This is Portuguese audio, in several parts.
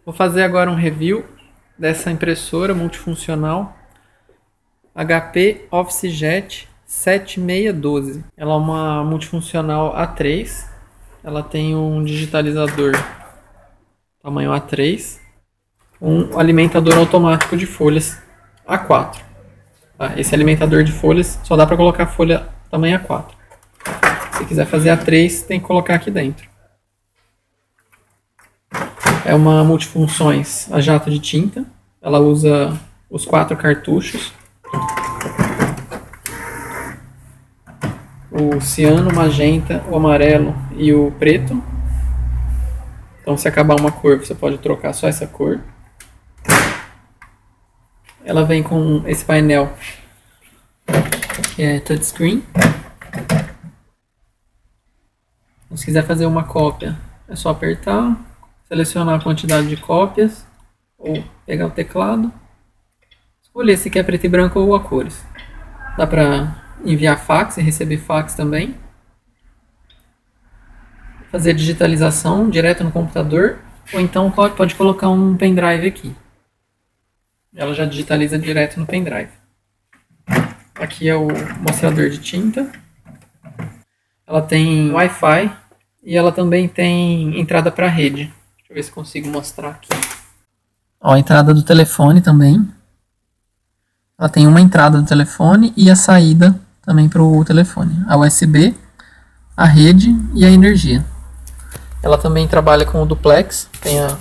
Vou fazer agora um review dessa impressora multifuncional HP OfficeJet 7612. Ela é uma multifuncional A3. Ela tem um digitalizador tamanho A3, um alimentador automático de folhas A4. Esse alimentador de folhas só dá para colocar folha tamanho A4. Se quiser fazer A3, tem que colocar aqui dentro. É uma multifunções a jato de tinta. Ela usa os 4 cartuchos: o ciano, o magenta, o amarelo e o preto. Então, se acabar uma cor, você pode trocar só essa cor. Ela vem com esse painel que é touchscreen. Se quiser fazer uma cópia, é só apertar, selecionar a quantidade de cópias, ou pegar o teclado, escolher se quer preto e branco ou a cores. Dá para enviar fax e receber fax também. Fazer digitalização direto no computador, ou então pode colocar um pendrive aqui. Ela já digitaliza direto no pendrive. Aqui é o mostrador de tinta. Ela tem Wi-Fi e ela também tem entrada para rede. Deixa eu ver se consigo mostrar aqui. Ó, a entrada do telefone também. Ela tem uma entrada do telefone e a saída também para o telefone. A USB, a rede e a energia. Ela também trabalha com o duplex. Tem a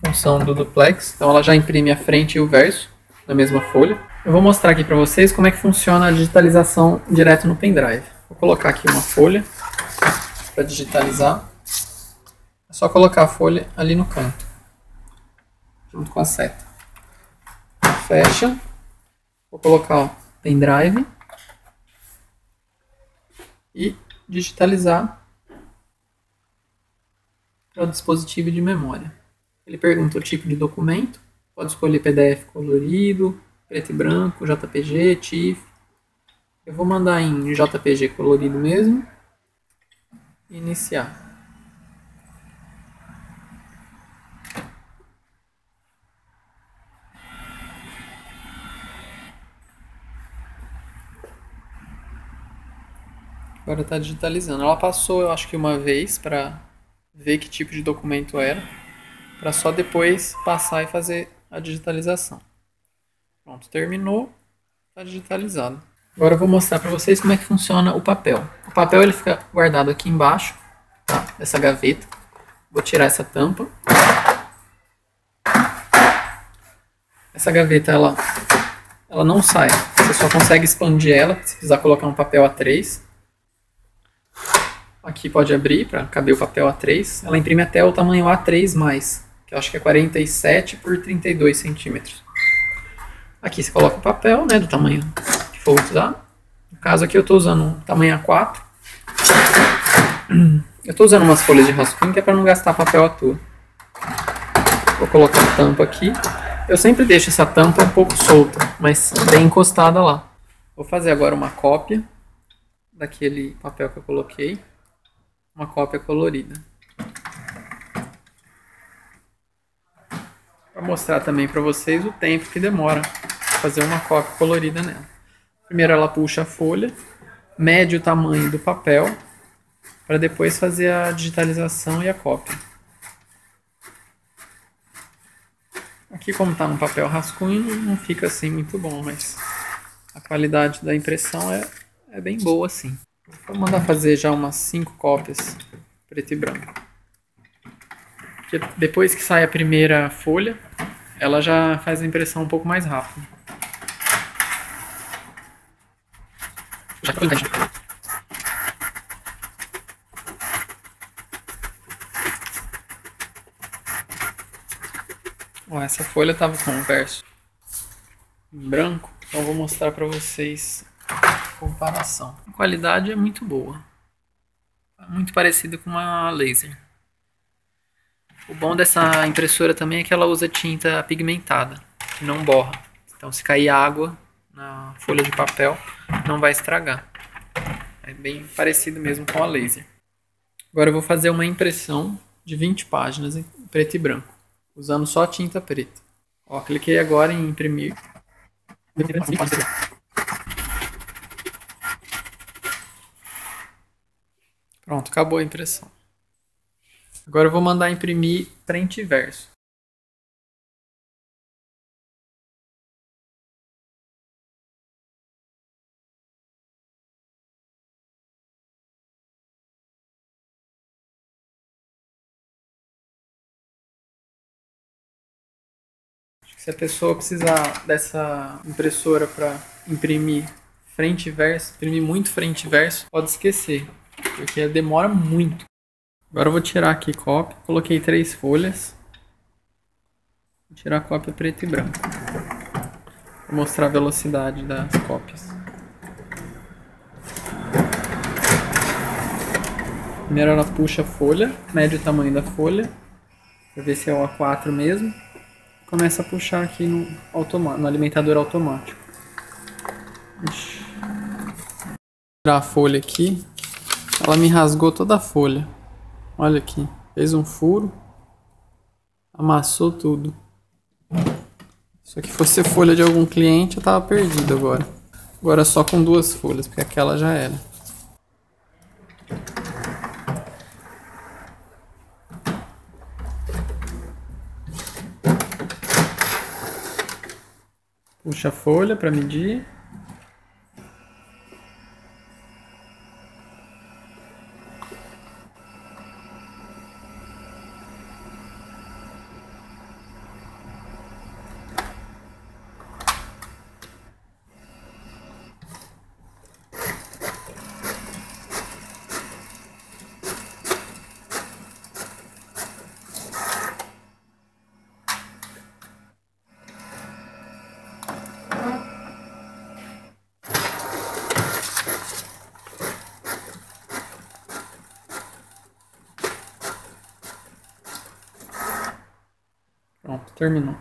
função do duplex. Então ela já imprime a frente e o verso na mesma folha. Eu vou mostrar aqui para vocês como é que funciona a digitalização direto no pendrive. Vou colocar aqui uma folha para digitalizar. É só colocar a folha ali no canto, junto com a seta. Fecha. Vou colocar o pendrive e digitalizar para o dispositivo de memória. Ele pergunta o tipo de documento. Pode escolher PDF colorido, preto e branco, JPG, TIFF. Eu vou mandar em JPG colorido mesmo. Iniciar. Agora está digitalizando. Ela passou, eu acho que uma vez, para ver que tipo de documento era, para só depois passar e fazer a digitalização. Pronto, terminou. Está digitalizado. Agora eu vou mostrar para vocês como é que funciona o papel. O papel ele fica guardado aqui embaixo, tá, dessa gaveta. Vou tirar essa tampa. Essa gaveta ela não sai. Você só consegue expandir ela se precisar colocar um papel A3. Aqui pode abrir para caber o papel A3. Ela imprime até o tamanho A3+, que eu acho que é 47 por 32 centímetros. Aqui você coloca o papel, né, do tamanho que for usar. No caso aqui eu estou usando um tamanho A4. Eu estou usando umas folhas de rascunho que é para não gastar papel à toa. Vou colocar a tampa aqui. Eu sempre deixo essa tampa um pouco solta, mas bem encostada lá. Vou fazer agora uma cópia daquele papel que eu coloquei. Uma cópia colorida. Para mostrar também para vocês o tempo que demora fazer uma cópia colorida nela. Primeiro ela puxa a folha, mede o tamanho do papel, para depois fazer a digitalização e a cópia. Aqui, como está no papel rascunho, não fica assim muito bom, mas a qualidade da impressão é bem boa assim. Vou mandar fazer já umas 5 cópias preto e branco. Porque depois que sai a primeira folha, ela já faz a impressão um pouco mais rápido. Já tá bem. Ó, essa folha estava com o verso em branco, então eu vou mostrar para vocês a comparação. A qualidade é muito boa, muito parecida com uma laser. O bom dessa impressora também é que ela usa tinta pigmentada, que não borra. Então se cair água na folha de papel, não vai estragar. É bem parecido mesmo com a laser. Agora eu vou fazer uma impressão de 20 páginas em preto e branco. usando só tinta preta. Ó, cliquei agora em imprimir. Pronto, acabou a impressão. Agora eu vou mandar imprimir frente e verso. Se a pessoa precisar dessa impressora para imprimir frente e verso, imprimir muito frente e verso, pode esquecer, porque demora muito. Agora eu vou tirar aqui cópia, coloquei 3 folhas. Vou tirar a cópia preto e branco. Vou mostrar a velocidade das cópias. Primeiro ela puxa a folha, mede o tamanho da folha, para ver se é o A4 mesmo. Começa a puxar aqui no alimentador automático. Ixi. Vou tirar a folha aqui. Ela me rasgou toda a folha. Olha aqui. Fez um furo. Amassou tudo. Se aqui fosse folha de algum cliente, eu tava perdido agora. Agora só com 2 folhas, porque aquela já era. Puxa a folha para medir. Pronto, terminou.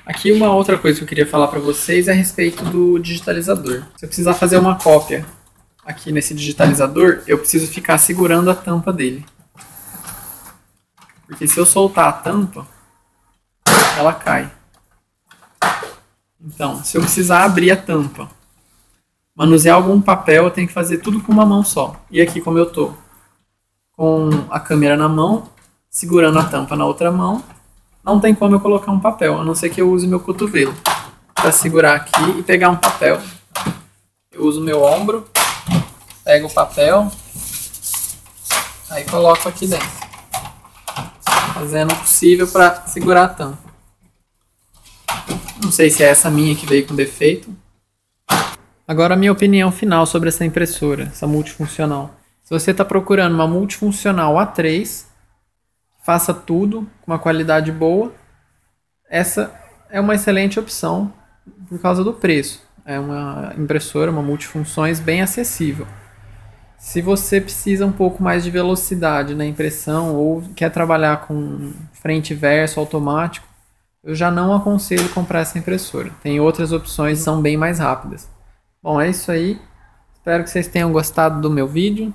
Aqui uma outra coisa que eu queria falar para vocês é a respeito do digitalizador. Se eu precisar fazer uma cópia aqui nesse digitalizador, eu preciso ficar segurando a tampa dele. Porque se eu soltar a tampa, ela cai. Então, se eu precisar abrir a tampa, manusear algum papel, eu tenho que fazer tudo com uma mão só. E aqui, como eu tô com a câmera na mão, segurando a tampa na outra mão, não tem como eu colocar um papel, a não ser que eu use meu cotovelo para segurar aqui e pegar um papel. Eu uso meu ombro, pego o papel, aí coloco aqui dentro, fazendo o possível para segurar a tampa. Não sei se é essa minha que veio com defeito. Agora a minha opinião final sobre essa impressora, essa multifuncional. Se você está procurando uma multifuncional A3, faça tudo com uma qualidade boa, essa é uma excelente opção por causa do preço. É uma impressora, uma multifunções bem acessível. Se você precisa um pouco mais de velocidade na impressão ou quer trabalhar com frente e verso automático, eu já não aconselho comprar essa impressora. Tem outras opções que são bem mais rápidas. Bom, é isso aí. Espero que vocês tenham gostado do meu vídeo.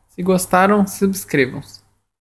Se gostaram, subscrevam-se.